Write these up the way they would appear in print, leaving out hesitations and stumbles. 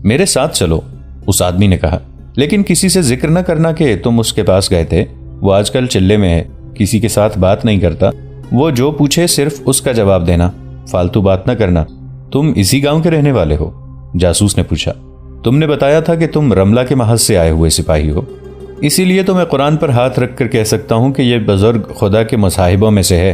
میرے ساتھ چلو، اس آدمی نے کہا، لیکن کسی سے ذکر نہ کرنا کہ تم اس کے پاس گئے تھے، وہ آج کل چلے میں ہے، کسی کے ساتھ بات نہیں کرتا، وہ جو پوچھے صرف اس کا جواب دینا، فالتو بات نہ کرنا۔ تم اسی گاؤں کے رہنے والے ہو؟ جاسوس نے پوچھا۔ تم نے بتایا تھا کہ تم رملہ کے محض سے آئے ہوئے سپاہی ہو، اسی لیے تو میں قرآن پر ہاتھ رکھ کر کہہ سکتا ہوں کہ یہ بزرگ خدا کے مصاحبوں میں سے ہے۔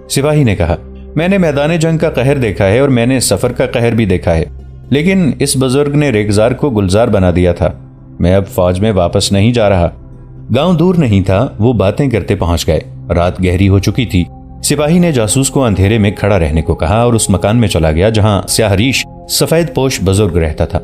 سپاہی نے کہا، میں نے میدان جنگ کا قہر دیکھا ہے اور میں نے سفر کا قہر بھی دیکھا ہے، لیکن اس بزرگ نے ریگزار کو گلزار بنا دیا تھا۔ میں اب فوج میں واپس نہیں جا رہا۔ گاؤں دور نہیں تھا، وہ باتیں کرتے پہنچ گئے۔ رات گہری ہو چکی تھی۔ سپاہی نے جاسوس کو اندھیرے میں کھڑا رہنے کو کہا اور اس مکان میں چلا گیا جہاں سیاہ ریش سفید پوش بزرگ رہتا تھا۔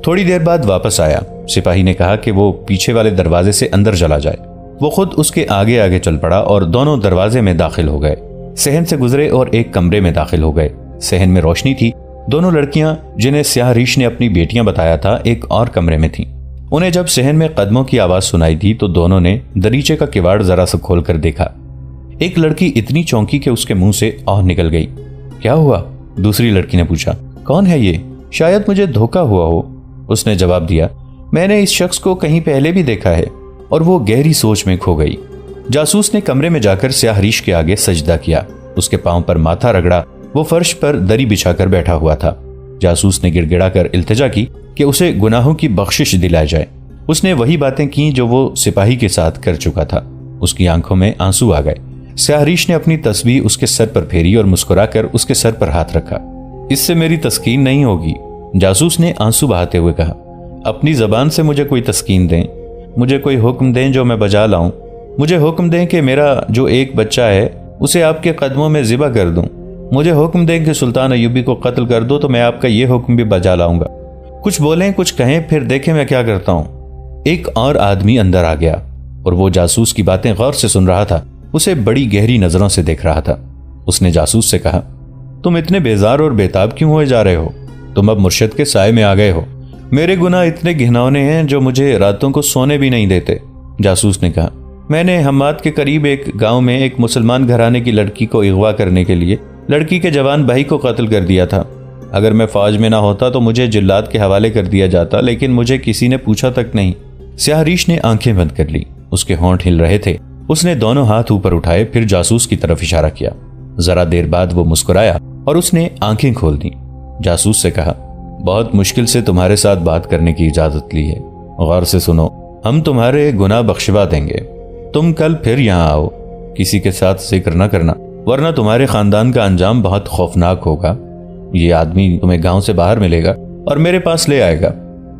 تھوڑی دیر بعد واپس آیا۔ سپاہی نے کہا کہ وہ پیچھے والے دروازے سے اندر چلا جائے۔ وہ خود اس کے آگے آگے چل پڑا اور دونوں دروازے میں داخل ہو گئے، صحن سے گزرے اور ایک کمرے میں داخل ہو گئے۔ صحن میں روشنی تھی۔ دونوں لڑکیاں جنہیں سیاہ ریش نے اپنی بیٹیاں بتایا تھا ایک اور کمرے میں تھیں۔ انہیں جب صحن میں قدموں کی آواز سنائی تھی تو دونوں نے دریچے کا کواڑ ذرا سا کھول کر دیکھا۔ ایک لڑکی اتنی چونکی کہ اس کے منہ سے آہ نکل گئی۔ کیا ہوا؟ دوسری لڑکی نے پوچھا۔ کون ہے یہ؟ شاید مجھے دھوکا ہوا ہو، اس نے جواب دیا۔ میں نے اس شخص کو کہیں پہلے بھی دیکھا ہے، اور وہ گہری سوچ میں کھو گئی۔ جاسوس نے کمرے میں جا کر سیاہ ریش کے آگے سجدہ کیا، اس کے پاؤں پر ماتھا رگڑا۔ وہ فرش پر دری بچھا کر بیٹھا ہوا تھا۔ جاسوس نے گڑ گڑا کر التجا کی کہ اسے گناہوں کی بخشش دلائی جائے۔ اس نے وہی باتیں کی جو وہ سپاہی کے ساتھ کر چکا تھا۔ اس کی آنکھوں میں آنسو آ گئے۔ سیاہ ریش نے اپنی تسبیح اس کے سر پر پھیری اور مسکرا کر اس کے سر پر ہاتھ رکھا۔ اس سے میری تسکین نہیں ہوگی، جاسوس نے آنسو بہاتے ہوئے کہا۔ اپنی زبان سے مجھے کوئی تسکین دیں، مجھے کوئی حکم دیں جو میں بجا لاؤں۔ مجھے حکم دیں کہ میرا جو ایک بچہ ہے اسے آپ کے قدموں میں ذبح کر دوں۔ مجھے حکم دیں کہ سلطان ایوبی کو قتل کر دو تو میں آپ کا یہ حکم بھی بجا لاؤں گا۔ کچھ بولیں، کچھ کہیں، پھر دیکھیں میں کیا کرتا ہوں۔ ایک اور آدمی اندر آ گیا اور وہ جاسوس کی باتیں غور سے سن رہا تھا، اسے بڑی گہری نظروں سے دیکھ رہا تھا۔ اس نے جاسوس سے کہا، تم اتنے بیزار اور بیتاب کیوں ہوئے جا رہے ہو؟ تم اب مرشد کے سائے میں آ گئے ہو۔ میرے گناہ اتنے گھناؤنے ہیں جو مجھے راتوں کو سونے بھی نہیں دیتے۔ جاسوس نے کہا، میں نے حماد کے قریب ایک گاؤں میں ایک مسلمان گھرانے کی لڑکی کو اغوا کرنے کے لیے لڑکی کے جوان بھائی کو قتل کر دیا تھا۔ اگر میں فوج میں نہ ہوتا تو مجھے جلات کے حوالے کر دیا جاتا، لیکن مجھے کسی نے پوچھا تک نہیں۔ سیاہ ریش نے آنکھیں بند کر لی، اس کے ہونٹ ہل رہے تھے۔ اس نے دونوں ہاتھ اوپر اٹھائے، پھر جاسوس کی طرف اشارہ کیا۔ ذرا دیر بعد وہ مسکرایا اور اس نے آنکھیں کھول دیں۔ جاسوس سے کہا، بہت مشکل سے تمہارے ساتھ بات کرنے کی اجازت لی ہے، غور سے سنو، ہم تمہارے گناہ بخشوا دیں گے۔ تم کل پھر یہاں آؤ، کسی کے ساتھ ذکر نہ کرنا، ورنہ تمہارے خاندان کا انجام بہت خوفناک ہوگا۔ یہ آدمی تمہیں گاؤں سے باہر ملے گا اور میرے پاس لے آئے گا۔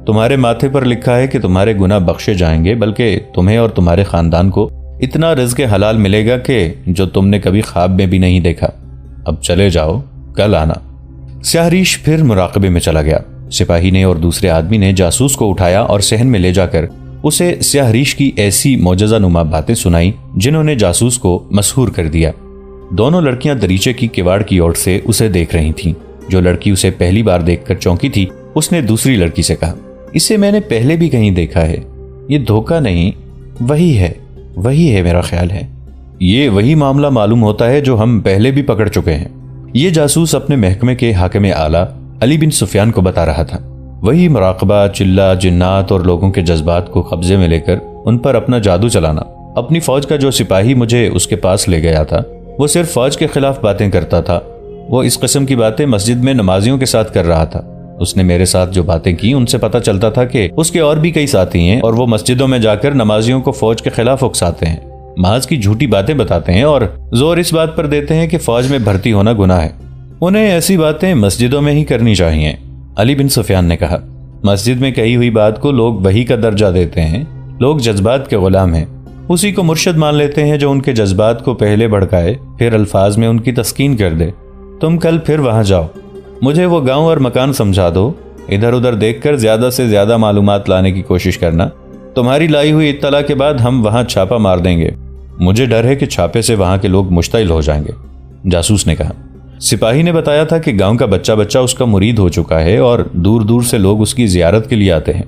تمہارے ماتھے پر لکھا ہے کہ تمہارے گناہ بخشے جائیں گے، بلکہ تمہیں اور تمہارے خاندان کو اتنا رزق حلال ملے گا کہ جو تم نے کبھی خواب میں بھی نہیں دیکھا۔ اب چلے جاؤ، کل آنا۔ سیاہ ریش پھر مراقبے میں چلا گیا۔ سپاہی نے اور دوسرے آدمی نے جاسوس کو اٹھایا اور صحن میں لے جا کر اسے سیاہ ریش کی ایسی معجزہ نما باتیں سنائیں جنہوں نے جاسوس کو مسحور کر دیا۔ دونوں لڑکیاں دریچے کی کواڑ کی اوٹ سے اسے دیکھ رہی تھیں۔ جو لڑکی اسے پہلی بار دیکھ کر چونکی تھی، اس نے دوسری لڑکی سے کہا، اسے میں نے پہلے بھی کہیں دیکھا ہے، یہ دھوکہ نہیں، وہی ہے میرا خیال ہے۔ یہ وہی معاملہ معلوم ہوتا ہے جو ہم پہلے بھی پکڑ چکے ہیں۔ یہ جاسوس اپنے محکمے کے حاکم اعلیٰ علی بن سفیان کو بتا رہا تھا۔ وہی مراقبہ، چلہ، جنات اور لوگوں کے جذبات کو قبضے میں لے کر ان پر اپنا جادو چلانا۔ اپنی فوج کا جو سپاہی مجھے اس کے پاس لے گیا تھا، وہ صرف فوج کے خلاف باتیں کرتا تھا۔ وہ اس قسم کی باتیں مسجد میں نمازیوں کے ساتھ کر رہا تھا۔ اس نے میرے ساتھ جو باتیں کی ان سے پتہ چلتا تھا کہ اس کے اور بھی کئی ساتھی ہیں اور وہ مسجدوں میں جا کر نمازیوں کو فوج کے خلاف اکساتے ہیں، محض کی جھوٹی باتیں بتاتے ہیں اور زور اس بات پر دیتے ہیں کہ فوج میں بھرتی ہونا گناہ ہے۔ انہیں ایسی باتیں مسجدوں میں ہی کرنی چاہیے۔ علی بن سفیان نے کہا، مسجد میں کہی ہوئی بات کو لوگ وحی کا درجہ دیتے ہیں۔ لوگ جذبات کے غلام ہیں، اسی کو مرشد مان لیتے ہیں جو ان کے جذبات کو پہلے بھڑکائے پھر الفاظ میں ان کی تسکین کر دے۔ تم کل پھر وہاں جاؤ، مجھے وہ گاؤں اور مکان سمجھا دو، ادھر ادھر دیکھ کر زیادہ سے زیادہ معلومات لانے کی کوشش کرنا۔ تمہاری لائی ہوئی اطلاع کے بعد ہم وہاں چھاپا مار دیں گے۔ مجھے ڈر ہے کہ چھاپے سے وہاں کے لوگ مشتعل ہو جائیں گے، جاسوس نے کہا۔ سپاہی نے بتایا تھا کہ گاؤں کا بچہ بچہ اس کا مرید ہو چکا ہے اور دور دور سے لوگ اس کی زیارت کے لیے آتے ہیں۔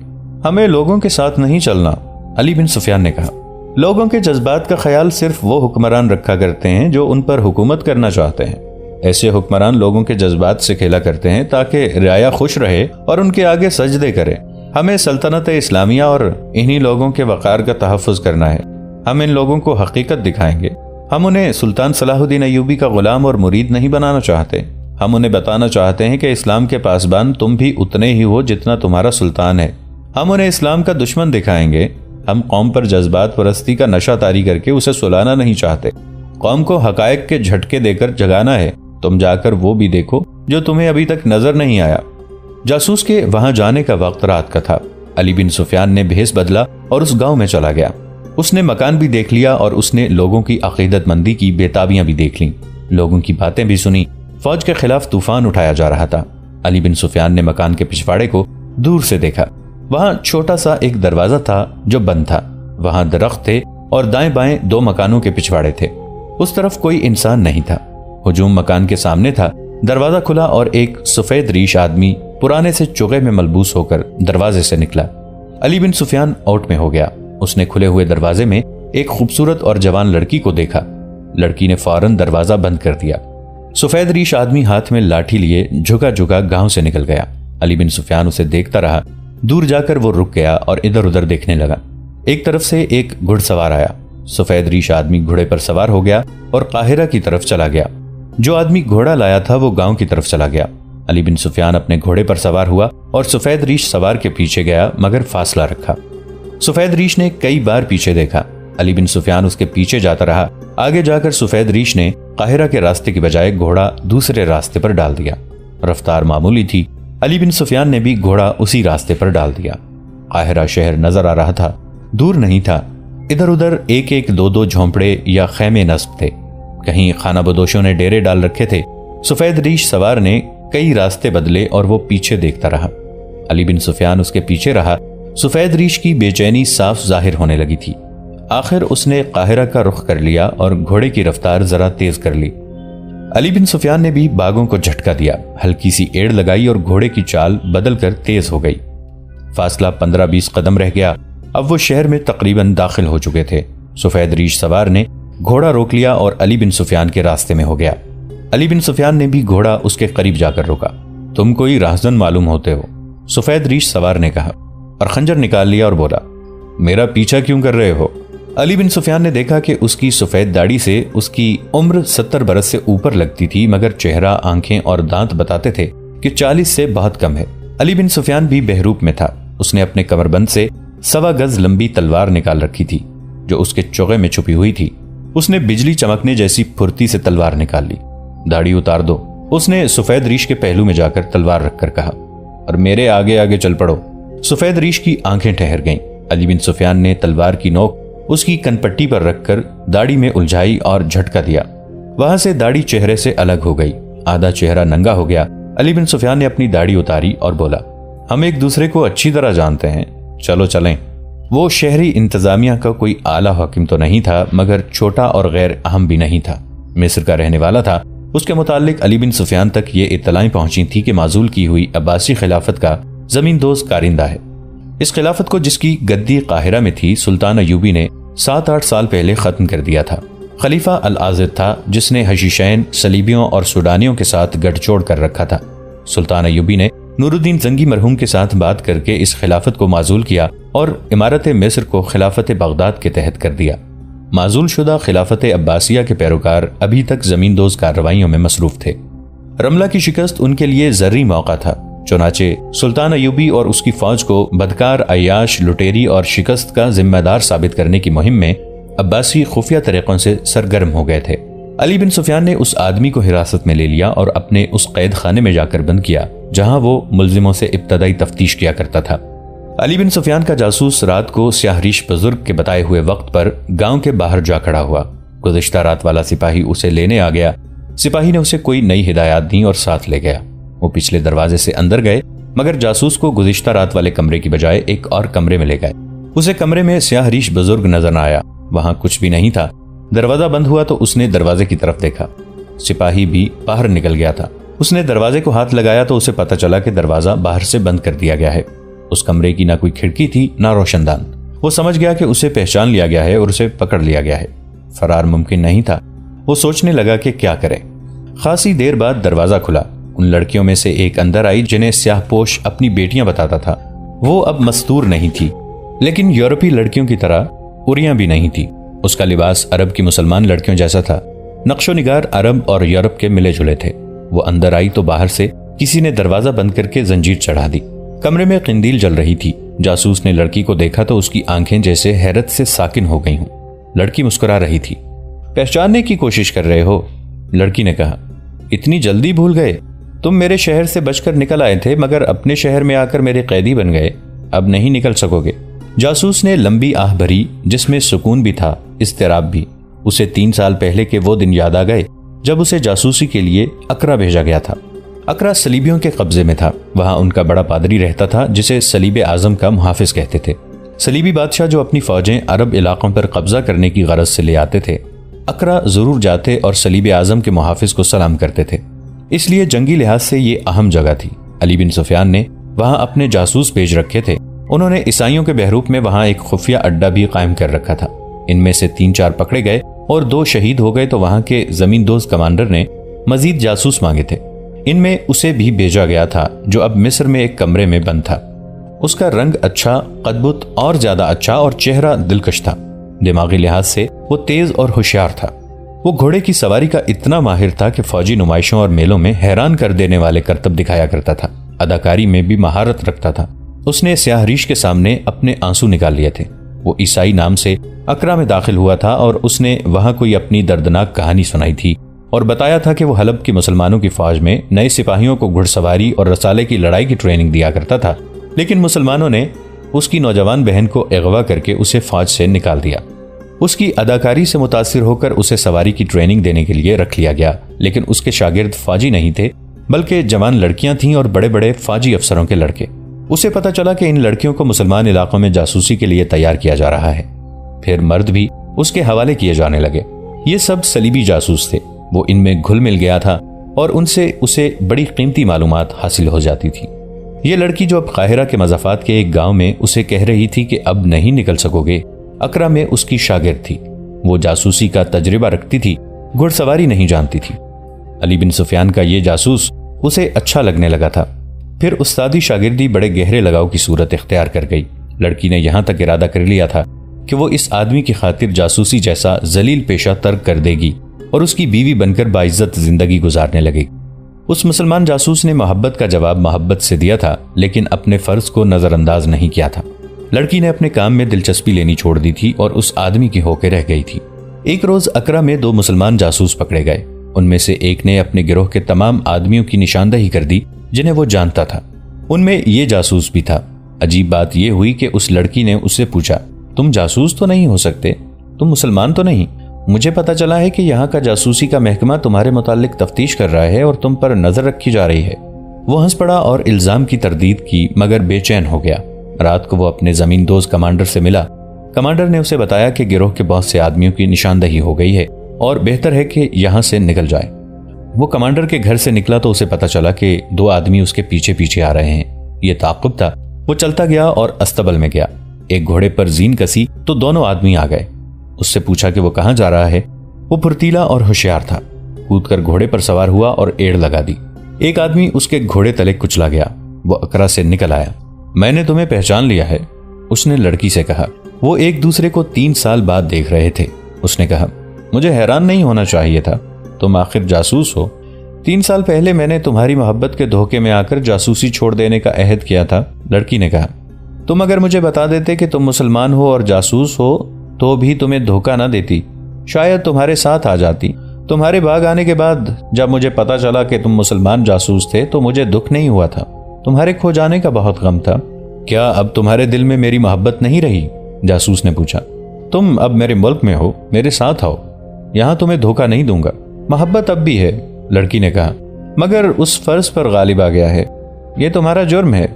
ہمیں لوگوں کے ساتھ نہیں چلنا، علی بن سفیان نے کہا۔ لوگوں کے جذبات کا خیال صرف وہ حکمران رکھا کرتے ہیں جو ان پر حکومت کرنا چاہتے ہیں۔ ایسے حکمران لوگوں کے جذبات سے کھیلا کرتے ہیں تاکہ رعایا خوش رہے اور ان کے آگے سجدے کرے۔ ہمیں سلطنت اسلامیہ اور انہی لوگوں کے وقار کا تحفظ کرنا ہے۔ ہم ان لوگوں کو حقیقت دکھائیں گے۔ ہم انہیں سلطان صلاح الدین ایوبی کا غلام اور مرید نہیں بنانا چاہتے۔ ہم انہیں بتانا چاہتے ہیں کہ اسلام کے پاسبان تم بھی اتنے ہی ہو جتنا تمہارا سلطان ہے۔ ہم انہیں اسلام کا دشمن دکھائیں گے۔ ہم قوم پر جذبات پرستی کا نشہ طاری کر کے اسے سلانا نہیں چاہتے۔ قوم کو حقائق کے جھٹکے دے کر جگانا ہے۔ تم جا کر وہ بھی دیکھو جو تمہیں ابھی تک نظر نہیں آیا۔ جاسوس کے وہاں جانے کا وقت رات کا تھا۔ علی بن سفیان نے بھیس بدلا اور اس گاؤں میں چلا گیا۔ اس نے مکان بھی دیکھ لیا اور اس نے لوگوں کی عقیدت مندی کی بےتابیاں بھی دیکھ لیں، لوگوں کی باتیں بھی سنی۔ فوج کے خلاف طوفان اٹھایا جا رہا تھا۔ علی بن سفیان نے مکان کے پچھواڑے کو دور سے دیکھا۔ وہاں چھوٹا سا ایک دروازہ تھا جو بند تھا۔ وہاں درخت تھے اور دائیں بائیں 2 مکانوں کے پچھواڑے تھے۔ اس طرف کوئی انسان نہیں تھا۔ ہجوم مکان کے سامنے تھا۔ دروازہ کھلا اور ایک سفید ریش آدمی پرانے سے چوغے میں ملبوس ہو کر دروازے سے نکلا۔ علی بن سفیان اوٹ میں ہو گیا۔ اس نے کھلے ہوئے دروازے میں ایک خوبصورت اور جوان لڑکی کو دیکھا۔ لڑکی نے فوراً دروازہ بند کر دیا۔ سفید ریش آدمی ہاتھ میں لاٹھی لیے جھکا جھکا گاؤں سے نکل گیا۔ علی بن سفیان اسے دیکھتا رہا۔ دور جا کر وہ رک گیا اور ادھر ادھر دیکھنے لگا۔ ایک طرف سے ایک گھڑ سوار آیا۔ سفید ریش آدمی گھوڑے پر سوار ہو گیا اور قاہرہ کی طرف چلا گیا۔ جو آدمی گھوڑا لایا تھا وہ گاؤں کی طرف چلا گیا۔ علی بن سفیان اپنے گھوڑے پر سوار ہوا اور سفید ریش سوار کے پیچھے گیا، مگر فاصلہ رکھا۔ سفید ریش نے کئی بار پیچھے دیکھا۔ علی بن سفیان اس کے پیچھے جاتا رہا۔ آگے جا کر سفید ریش نے قاہرہ کے راستے کی بجائے گھوڑا دوسرے راستے پر ڈال دیا۔ رفتار معمولی تھی۔ علی بن سفیان نے بھی گھوڑا اسی راستے پر ڈال دیا۔ قاہرہ شہر نظر آ رہا تھا، دور نہیں تھا۔ ادھر ادھر ایک ایک 2 جھونپڑے یا خیمے نصب تھے۔ کہیں خانہ بدوشوں نے ڈیرے ڈال رکھے تھے۔ سفید ریش سوار نے کئی راستے بدلے اور وہ پیچھے دیکھتا رہا۔ علی بن سفیان اس کے پیچھے رہا۔ سفید ریش کی بے چینی صاف ظاہر ہونے لگی تھی۔ آخر اس نے قاہرہ کا رخ کر لیا اور گھوڑے کی رفتار ذرا تیز کر لی۔ علی بن سفیان نے بھی باغوں کو جھٹکا دیا، ہلکی سی ایڑ لگائی اور گھوڑے کی چال بدل کر تیز ہو گئی۔ فاصلہ 15-20 قدم رہ گیا۔ اب وہ شہر میں تقریباً داخل ہو چکے تھے۔ سفید ریش سوار نے گھوڑا روک لیا اور علی بن سفیان کے راستے میں ہو گیا۔ علی بن سفیان نے بھی گھوڑا اس کے قریب جا کر روکا۔ تم کوئی راہزن معلوم ہوتے ہو، سفید ریش سوار نے کہا، اور خنجر نکال لیا اور بولا، میرا پیچھا کیوں کر رہے ہو؟ علی بن سفیان نے دیکھا کہ اس کی سفید داڑھی سے اس کی عمر 70 برس سے اوپر لگتی تھی، مگر چہرہ، آنکھیں اور دانت بتاتے تھے کہ 40 سے بہت کم ہے۔ علی بن سفیان بھی بہروپ میں تھا۔ اس نے اپنے کمربند سے 1.25 گز لمبی تلوار نکال رکھی تھی جو اس کے چوغے میں چھپی ہوئی تھی۔ اس نے بجلی چمکنے جیسی پھرتی سے تلوار نکال لی۔ داڑھی اتار دو، اس نے سفید ریش کے پہلو میں جا کر تلوار رکھ کر کہا، اور میرے آگے آگے چل پڑو۔ سفید ریش کی آنکھیں ٹھہر گئیں۔ علی بن سفیان نے تلوار کی نوک اس کی کنپٹی پر رکھ کر داڑھی میں الجھائی اور جھٹکا دیا۔ وہاں سے داڑھی چہرے سے الگ ہو گئی، آدھا چہرہ ننگا ہو گیا۔ علی بن سفیان نے اپنی داڑھی اتاری اور بولا، ہم ایک دوسرے کو اچھی طرح جانتے ہیں، چلو چلیں۔ وہ شہری انتظامیہ کا کوئی اعلیٰ حاکم تو نہیں تھا، مگر چھوٹا اور غیر اہم بھی نہیں تھا۔ مصر کا رہنے والا تھا۔ اس کے متعلق علی بن سفیان تک یہ اطلاعیں پہنچی تھی کہ معزول کی ہوئی عباسی خلافت کا زمین دوز کارندہ ہے۔ اس خلافت کو، جس کی گدی قاہرہ میں تھی، سلطان ایوبی نے 7-8 سال پہلے ختم کر دیا تھا۔ خلیفہ العاضد تھا جس نے حشیشین، صلیبیوں اور سوڈانیوں کے ساتھ گٹھ جوڑ کر رکھا تھا۔ سلطان ایوبی نے نور الدین زنگی مرحوم کے ساتھ بات کر کے اس خلافت کو معزول کیا اور امارت مصر کو خلافت بغداد کے تحت کر دیا۔ معزول شدہ خلافت عباسیہ کے پیروکار ابھی تک زمین دوز کارروائیوں میں مصروف تھے۔ رملہ کی شکست ان کے لیے زرعی موقع تھا، چنانچہ سلطان ایوبی اور اس کی فوج کو بدکار، عیاش، لٹیری اور شکست کا ذمہ دار ثابت کرنے کی مہم میں عباسی خفیہ طریقوں سے سرگرم ہو گئے تھے۔ علی بن سفیان نے اس آدمی کو حراست میں لے لیا اور اپنے اس قید خانے میں جا کر بند کیا جہاں وہ ملزموں سے ابتدائی تفتیش کیا کرتا تھا۔ علی بن سفیان کا جاسوس رات کو سیاہ ریش بزرگ کے بتائے ہوئے وقت پر گاؤں کے باہر جا کھڑا ہوا۔ گزشتہ رات والا سپاہی اسے لینے آ گیا۔ سپاہی نے اسے کوئی نئی ہدایات دیں اور ساتھ لے گیا۔ وہ پچھلے دروازے سے اندر گئے، مگر جاسوس کو گزشتہ رات والے کمرے کی بجائے ایک اور کمرے میں لے گئے۔ اسے کمرے میں سیاہ ریش بزرگ نظر نہ آیا، وہاں کچھ بھی نہیں تھا۔ دروازہ بند ہوا تو اس نے دروازے کی طرف دیکھا۔ سپاہی بھی باہر نکل گیا تھا۔ اس نے دروازے کو ہاتھ لگایا تو اسے پتہ چلا کہ دروازہ باہر سے بند کر دیا گیا ہے۔ اس کمرے کی نہ کوئی کھڑکی تھی نہ روشن دان۔ وہ سمجھ گیا کہ اسے پہچان لیا گیا ہے اور اسے پکڑ لیا گیا ہے۔ فرار ممکن نہیں تھا۔ وہ سوچنے لگا کہ کیا کرے۔ خاصی دیر بعد دروازہ کھلا۔ ان لڑکیوں میں سے ایک اندر آئی جنہیں سیاہ پوش اپنی بیٹیاں بتاتا تھا۔ وہ اب مستور نہیں تھی، لیکن یورپی لڑکیوں کی طرح اریاں بھی نہیں تھی۔ اس کا لباس عرب کی مسلمان لڑکیوں جیسا تھا۔ نقش و نگار عرب اور یورپ کے ملے جلے تھے۔ وہ اندر آئی تو باہر سے کسی نے دروازہ بند کر کے زنجیر چڑھا دی۔ کمرے میں قندیل جل رہی تھی۔ جاسوس نے لڑکی کو دیکھا تو اس کی آنکھیں جیسے حیرت سے ساکن ہو گئی ہوں۔ لڑکی مسکرا رہی تھی۔ پہچاننے کی کوشش کر رہے ہو؟ لڑکی نے کہا۔ اتنی جلدی بھول گئے؟ تم میرے شہر سے بچ کر نکل آئے تھے، مگر اپنے شہر میں آ کر میرے قیدی بن گئے۔ اب نہیں نکل سکو گے۔ جاسوس نے لمبی آہ بھری، جس میں سکون بھی تھا، اضطراب بھی۔ اسے 3 سال پہلے کے وہ دن یاد آ گئے جب اسے جاسوسی کے لیے اقرا بھیجا گیا تھا۔ اقرا صلیبیوں کے قبضے میں تھا۔ وہاں ان کا بڑا پادری رہتا تھا جسے صلیب اعظم کا محافظ کہتے تھے۔ صلیبی بادشاہ جو اپنی فوجیں عرب علاقوں پر قبضہ کرنے کی غرض سے لے آتے تھے، اقرا ضرور جاتے اور صلیب اعظم کے محافظ کو سلام کرتے تھے۔ اس لیے جنگی لحاظ سے یہ اہم جگہ تھی۔ علی بن سفیان نے وہاں اپنے جاسوس بھیج رکھے تھے۔ انہوں نے عیسائیوں کے بحروپ میں وہاں ایک خفیہ اڈا بھی قائم کر رکھا تھا۔ ان میں سے 3-4 پکڑے گئے اور 2 شہید ہو گئے تو وہاں کے زمین دوز کمانڈر نے مزید جاسوس مانگے تھے۔ ان میں اسے بھی بھیجا گیا تھا جو اب مصر میں ایک کمرے میں بند تھا۔ اس کا رنگ اچھا، قد اور زیادہ اچھا، اور چہرہ دلکش تھا۔ دماغی لحاظ سے وہ تیز اور ہوشیار تھا۔ وہ گھوڑے کی سواری کا اتنا ماہر تھا کہ فوجی نمائشوں اور میلوں میں حیران کر دینے والے کرتب دکھایا کرتا تھا۔ اداکاری میں بھی مہارت رکھتا تھا۔ اس نے سیاہ ریش کے سامنے اپنے آنسو نکال لیے تھے۔ وہ عیسائی نام سے اقرا میں داخل ہوا تھا اور اس نے وہاں کوئی اپنی دردناک کہانی سنائی تھی اور بتایا تھا کہ وہ حلب کی مسلمانوں کی فوج میں نئے سپاہیوں کو گھڑ سواری اور رسالے کی لڑائی کی ٹریننگ دیا کرتا تھا، لیکن مسلمانوں نے اس کی نوجوان بہن کو اغوا کر کے اسے فوج سے نکال دیا۔ اس کی اداکاری سے متاثر ہو کر اسے سواری کی ٹریننگ دینے کے لیے رکھ لیا گیا، لیکن اس کے شاگرد فوجی نہیں تھے بلکہ جوان لڑکیاں تھیں اور بڑے بڑے فوجی افسروں کے لڑکے۔ اسے پتا چلا کہ ان لڑکیوں کو مسلمان علاقوں میں جاسوسی کے لیے تیار کیا جا رہا ہے۔ پھر مرد بھی اس کے حوالے کیے جانے لگے۔ یہ سب صلیبی جاسوس تھے۔ وہ ان میں گھل مل گیا تھا اور ان سے اسے بڑی قیمتی معلومات حاصل ہو جاتی تھی۔ یہ لڑکی جو اب قاہرہ کے مضافات کے ایک گاؤں میں اسے کہہ رہی تھی کہ اب نہیں نکل سکو گے، اقرا میں اس کی شاگرد تھی۔ وہ جاسوسی کا تجربہ رکھتی تھی، گھڑ سواری نہیں جانتی تھی۔ علی بن سفیان کا یہ جاسوس اسے اچھا لگنے لگا تھا۔ پھر استادی شاگردی بڑے گہرے لگاؤ کی صورت اختیار کر گئی۔ لڑکی نے یہاں تک ارادہ کر لیا تھا کہ وہ اس آدمی کی خاطر جاسوسی جیسا ذلیل پیشہ ترک کر دے گی اور اس کی بیوی بن کر باعزت زندگی گزارنے لگے گی۔ اس مسلمان جاسوس نے محبت کا جواب محبت سے دیا تھا، لیکن اپنے فرض کو نظر انداز نہیں کیا تھا۔ لڑکی نے اپنے کام میں دلچسپی لینی چھوڑ دی تھی اور اس آدمی کی ہو کے رہ گئی تھی۔ ایک روز اقرا میں 2 مسلمان جاسوس پکڑے گئے۔ ان میں سے ایک نے اپنے گروہ کے تمام آدمیوں کی نشاندہی کر دی جنہیں وہ جانتا تھا۔ ان میں یہ جاسوس بھی تھا۔ عجیب بات یہ ہوئی کہ اس لڑکی نے اس سے پوچھا، تم جاسوس تو نہیں ہو سکتے؟ تم مسلمان تو نہیں؟ مجھے پتا چلا ہے کہ یہاں کا جاسوسی کا محکمہ تمہارے متعلق تفتیش کر رہا ہے اور تم پر نظر رکھی جا رہی ہے۔ وہ ہنس پڑا اور الزام کی تردید کی، مگر بے چین ہو گیا۔ رات کو وہ اپنے زمین دوز کمانڈر سے ملا۔ کمانڈر نے اسے بتایا کہ گروہ کے بہت سے آدمیوں کی نشاندہی ہو گئی ہے اور بہتر ہے کہ یہاں سے نکل جائے۔ وہ کمانڈر کے گھر سے نکلا تو اسے پتا چلا کہ 2 آدمی اس کے پیچھے پیچھے آ رہے ہیں۔ یہ تعاقب تھا۔ وہ چلتا گیا اور استبل میں گیا۔ ایک گھوڑے پر زین کسی تو دونوں آدمی آ گئے۔ اس سے پوچھا کہ وہ کہاں جا رہا ہے۔ وہ پھرتیلا اور ہوشیار تھا۔ کود کر گھوڑے پر سوار ہوا اور ایڑ لگا دی۔ ایک آدمی اس کے گھوڑے تلے کچلا گیا۔ وہ اقرا سے نکل آیا۔ میں نے تمہیں پہچان لیا ہے، اس نے لڑکی سے کہا۔ وہ ایک دوسرے کو 3 سال بعد دیکھ رہے تھے۔ اس نے کہا، مجھے حیران نہیں ہونا چاہیے تھا، تم آخر جاسوس ہو۔ 3 سال پہلے میں نے تمہاری محبت کے دھوکے میں آ کر جاسوسی چھوڑ دینے کا عہد کیا تھا، لڑکی نے کہا۔ تم اگر مجھے بتا دیتے کہ تم مسلمان ہو اور جاسوس ہو تو بھی تمہیں دھوکہ نہ دیتی، شاید تمہارے ساتھ آ جاتی۔ تمہارے باغ آنے کے بعد جب مجھے پتا چلا کہ تم مسلمان جاسوس تھے تو مجھے دکھ نہیں ہوا تھا، تمہارے کھو جانے کا بہت غم تھا۔ کیا اب تمہارے دل میں میری محبت نہیں رہی؟ جاسوس نے پوچھا۔ تم اب میرے ملک میں ہو، میرے ساتھ آؤ، یہاں تمہیں دھوکہ نہیں دوں گا۔ محبت اب بھی ہے، لڑکی نے کہا، مگر اس فرض پر غالب آ گیا ہے۔ یہ تمہارا جرم ہے۔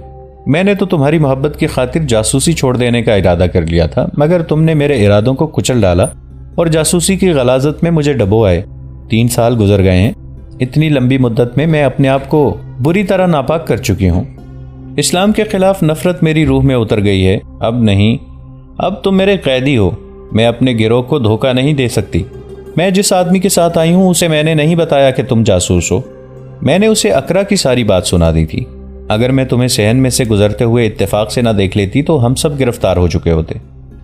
میں نے تو تمہاری محبت کی خاطر جاسوسی چھوڑ دینے کا ارادہ کر لیا تھا، مگر تم نے میرے ارادوں کو کچل ڈالا اور جاسوسی کی غلاظت میں مجھے ڈبو آئے۔ 3 سال گزر گئے ہیں۔ اتنی لمبی مدت میں اپنے آپ کو بری طرح ناپاک کر چکی ہوں۔ اسلام کے خلاف نفرت میری روح میں اتر گئی ہے۔ اب نہیں، اب تم میرے قیدی ہو۔ میں اپنے گروہ کو دھوکہ نہیں دے سکتی۔ میں جس آدمی کے ساتھ آئی ہوں اسے میں نے نہیں بتایا کہ تم جاسوس ہو. میں نے اسے اقرا کی ساری بات سنا دی تھی. اگر میں تمہیں صحن میں سے گزرتے ہوئے اتفاق سے نہ دیکھ لیتی تو ہم سب گرفتار ہو چکے ہوتے.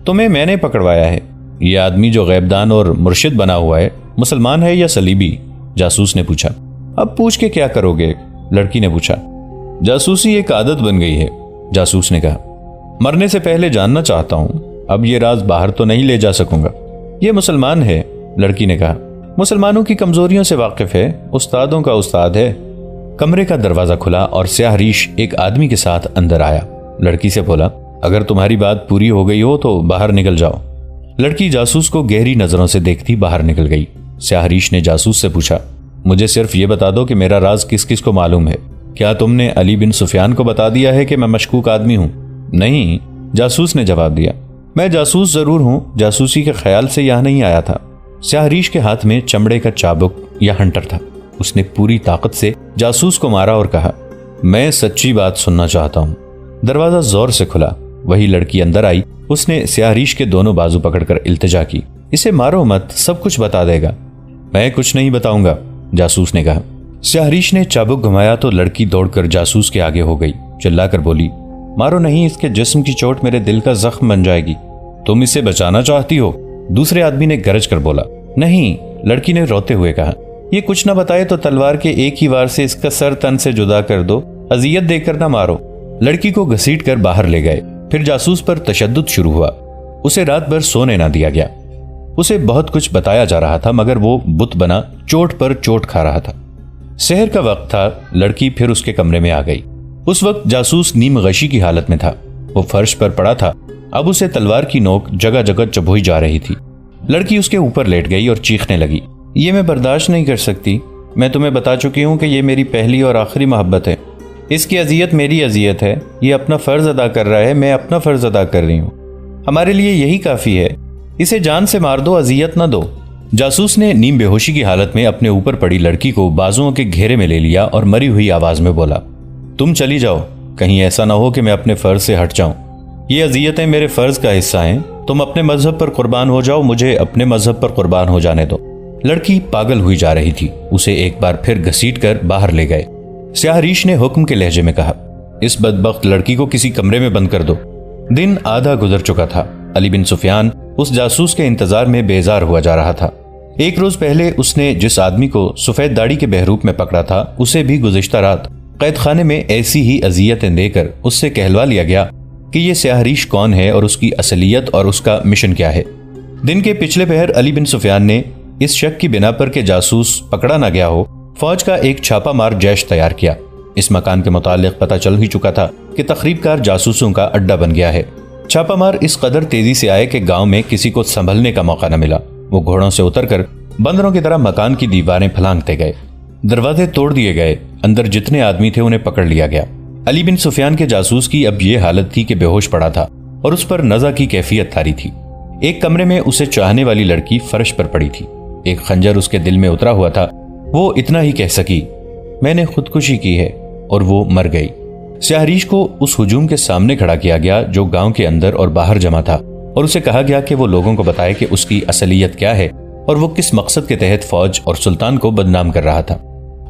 تمہیں میں نے پکڑوایا ہے. یہ آدمی جو غیبدان اور مرشد بنا ہوا ہے مسلمان ہے یا صلیبی؟ جاسوس نے پوچھا. اب پوچھ کے کیا کرو گے؟ لڑکی نے پوچھا. جاسوسی ایک عادت بن گئی ہے، جاسوس نے کہا. مرنے سے پہلے جاننا چاہتا ہوں. اب یہ راز باہر تو نہیں لے جا سکوں گا. یہ مسلمان ہے، لڑکی نے کہا. مسلمانوں کی کمزوریوں سے واقف ہے، استادوں کا استاد ہے. کمرے کا دروازہ کھلا اور سیاہ ریش ایک آدمی کے ساتھ اندر آیا. لڑکی سے بولا، اگر تمہاری بات پوری ہو گئی ہو تو باہر نکل جاؤ. لڑکی جاسوس کو گہری نظروں سے دیکھتی باہر نکل گئی. سیاہ ریش نے جاسوس سے پوچھا، مجھے صرف یہ بتا دو کہ میرا راز کس کس کو معلوم ہے. کیا تم نے علی بن سفیان کو بتا دیا ہے کہ میں مشکوک آدمی ہوں؟ نہیں، جاسوس نے جواب دیا. میں جاسوس ضرور ہوں، جاسوسی کے خیال سے یہاں نہیں آیا تھا. سیاہ ریش کے ہاتھ میں چمڑے کا چابک یا ہنٹر تھا. اس نے پوری طاقت سے جاسوس کو مارا اور کہا، میں سچی بات سننا چاہتا ہوں. دروازہ زور سے کھلا. وہی لڑکی اندر آئی. اس نے سیاہ ریش کے دونوں بازو پکڑ کر التجا کی، اسے مارو مت، سب کچھ بتا دے گا. میں کچھ نہیں بتاؤں گا، جاسوس نے کہا. سیاہ ریش نے چابک گھمایا تو لڑکی دوڑ کر جاسوس کے آگے ہو گئی. چلا کر بولی، مارو نہیں، اس کے جسم کی چوٹ میرے دل کا زخم بن جائے گی. تم اسے بچانا چاہتی ہو؟ دوسرے آدمی نے گرج کر بولا. نہیں، لڑکی نے روتے ہوئے کہا. یہ کچھ نہ بتائے تو تلوار کے ایک ہی وار سے اس کا سر تن سے جدا کر دو، اذیت دے کر نہ مارو. لڑکی کو گھسیٹ کر باہر لے گئے. پھر جاسوس پر تشدد شروع ہوا. اسے رات بھر سونے نہ دیا گیا. اسے بہت کچھ بتایا جا رہا تھا مگر وہ بت بنا چوٹ پر چوٹ کھا رہا تھا. سحر کا وقت تھا. لڑکی پھر اس کے کمرے میں آ گئی. اس وقت جاسوس نیم غشی کی حالت میں تھا. وہ فرش پر پڑا تھا. اب اسے تلوار کی نوک جگہ جگہ چبھوئی جا رہی تھی. لڑکی اس کے اوپر لیٹ گئی اور چیخنے لگی، یہ میں برداشت نہیں کر سکتی. میں تمہیں بتا چکی ہوں کہ یہ میری پہلی اور آخری محبت ہے. اس کی اذیت میری اذیت ہے. یہ اپنا فرض ادا کر رہا ہے، میں اپنا فرض ادا کر رہی ہوں. ہمارے لیے یہی کافی ہے. اسے جان سے مار دو، اذیت نہ دو. جاسوس نے نیم بے ہوشی کی حالت میں اپنے اوپر پڑی لڑکی کو بازوؤں کے گھیرے میں لے لیا اور مری ہوئی آواز میں بولا، تم چلی جاؤ، کہیں ایسا نہ ہو کہ میں اپنے فرض سے ہٹ جاؤں. یہ اذیتیں میرے فرض کا حصہ ہیں. تم اپنے مذہب پر قربان ہو جاؤ، مجھے اپنے مذہب پر قربان ہو جانے دو. لڑکی پاگل ہوئی جا رہی تھی. اسے ایک بار پھر گھسیٹ کر باہر لے گئے. سیاہ ریش نے حکم کے لہجے میں کہا، اس بدبخت لڑکی کو کسی کمرے میں بند کر دو. دن آدھا گزر چکا تھا. علی بن سفیان اس جاسوس کے انتظار میں بیزار ہوا جا رہا تھا. ایک روز پہلے اس نے جس آدمی کو سفید داڑھی کے بہروپ میں پکڑا تھا اسے بھی گزشتہ رات قید خانے میں ایسی ہی اذیتیں دے کر اس سے کہلوا لیا گیا کہ یہ سیاہ ریش کون ہے اور اس کی اصلیت اور اس کا مشن کیا ہے. دن کے پچھلے پہر علی بن سفیان نے اس شک کی بنا پر کہ جاسوس پکڑا نہ گیا ہو فوج کا ایک چھاپا مار جیش تیار کیا. اس مکان کے متعلق پتہ چل ہی چکا تھا کہ تخریب کار جاسوسوں کا اڈا بن گیا ہے. چھاپا مار اس قدر تیزی سے آئے کہ گاؤں میں کسی کو سنبھلنے کا موقع نہ ملا. وہ گھوڑوں سے اتر کر بندروں کی طرح مکان کی دیواریں پھلانگتے گئے. دروازے توڑ دیے گئے. اندر جتنے آدمی تھے انہیں پکڑ لیا گیا. علی بن سفیان کے جاسوس کی اب یہ حالت تھی کہ بے ہوش پڑا تھا اور اس پر نزع کی کیفیت طاری تھی. ایک کمرے میں اسے چاہنے والی لڑکی فرش پر پڑی تھی. ایک خنجر اس کے دل میں اترا ہوا تھا. وہ اتنا ہی کہہ سکی، میں نے خودکشی کی ہے، اور وہ مر گئی. سیاہ ریش کو اس ہجوم کے سامنے کھڑا کیا گیا جو گاؤں کے اندر اور باہر جمع تھا اور اسے کہا گیا کہ وہ لوگوں کو بتائے کہ اس کی اصلیت کیا ہے اور وہ کس مقصد کے تحت فوج اور سلطان کو بدنام کر رہا تھا.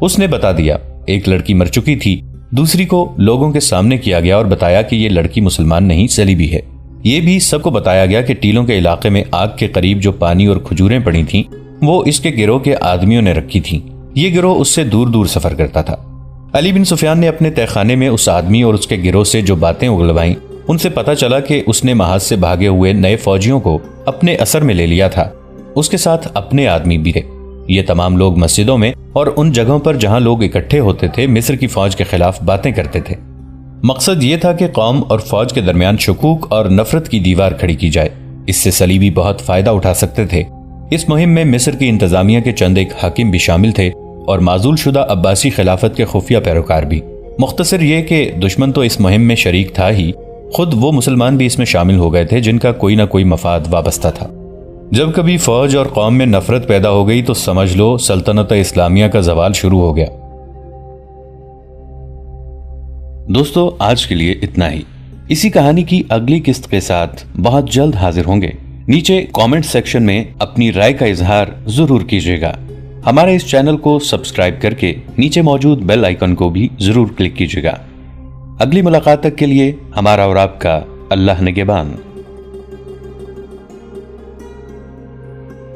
اس نے بتا دیا. ایک لڑکی مر چکی تھی. دوسری کو لوگوں کے سامنے کیا گیا اور بتایا کہ یہ لڑکی مسلمان نہیں صلیبی ہے. یہ بھی سب کو بتایا گیا کہ ٹیلوں کے علاقے میں آگ کے قریب جو پانی اور کھجوریں پڑی تھیں وہ اس کے گروہ کے آدمیوں نے رکھی تھیں. یہ گروہ اس سے دور دور سفر کرتا تھا. علی بن سفیان نے اپنے تہہ خانے میں اس آدمی اور اس کے گروہ سے جو باتیں اگلوائیں ان سے پتہ چلا کہ اس نے محاذ سے بھاگے ہوئے نئے فوجیوں کو اپنے اثر میں لے لیا تھا. اس کے ساتھ اپنے آدمی بھی تھے. یہ تمام لوگ مسجدوں میں اور ان جگہوں پر جہاں لوگ اکٹھے ہوتے تھے مصر کی فوج کے خلاف باتیں کرتے تھے. مقصد یہ تھا کہ قوم اور فوج کے درمیان شکوک اور نفرت کی دیوار کھڑی کی جائے. اس سے صلیبی بہت فائدہ اٹھا سکتے تھے. اس مہم میں مصر کی انتظامیہ کے چند ایک حاکم بھی شامل تھے اور معزول شدہ عباسی خلافت کے خفیہ پیروکار بھی. مختصر یہ کہ دشمن تو اس مہم میں شریک تھا ہی، خود وہ مسلمان بھی اس میں شامل ہو گئے تھے جن کا کوئی نہ کوئی مفاد وابستہ تھا. جب کبھی فوج اور قوم میں نفرت پیدا ہو گئی تو سمجھ لو سلطنت اسلامیہ کا زوال شروع ہو گیا. دوستو آج کے لیے اتنا ہی. اسی کہانی کی اگلی قسط کے ساتھ بہت جلد حاضر ہوں گے. نیچے کامنٹ سیکشن میں اپنی رائے کا اظہار ضرور کیجیے گا۔ ہمارے اس چینل کو سبسکرائب کر کے نیچے موجود بیل آئیکن کو بھی ضرور کلک کیجیے گا۔ اگلی ملاقات تک کے لیے ہمارا اور آپ کا اللہ نگہبان۔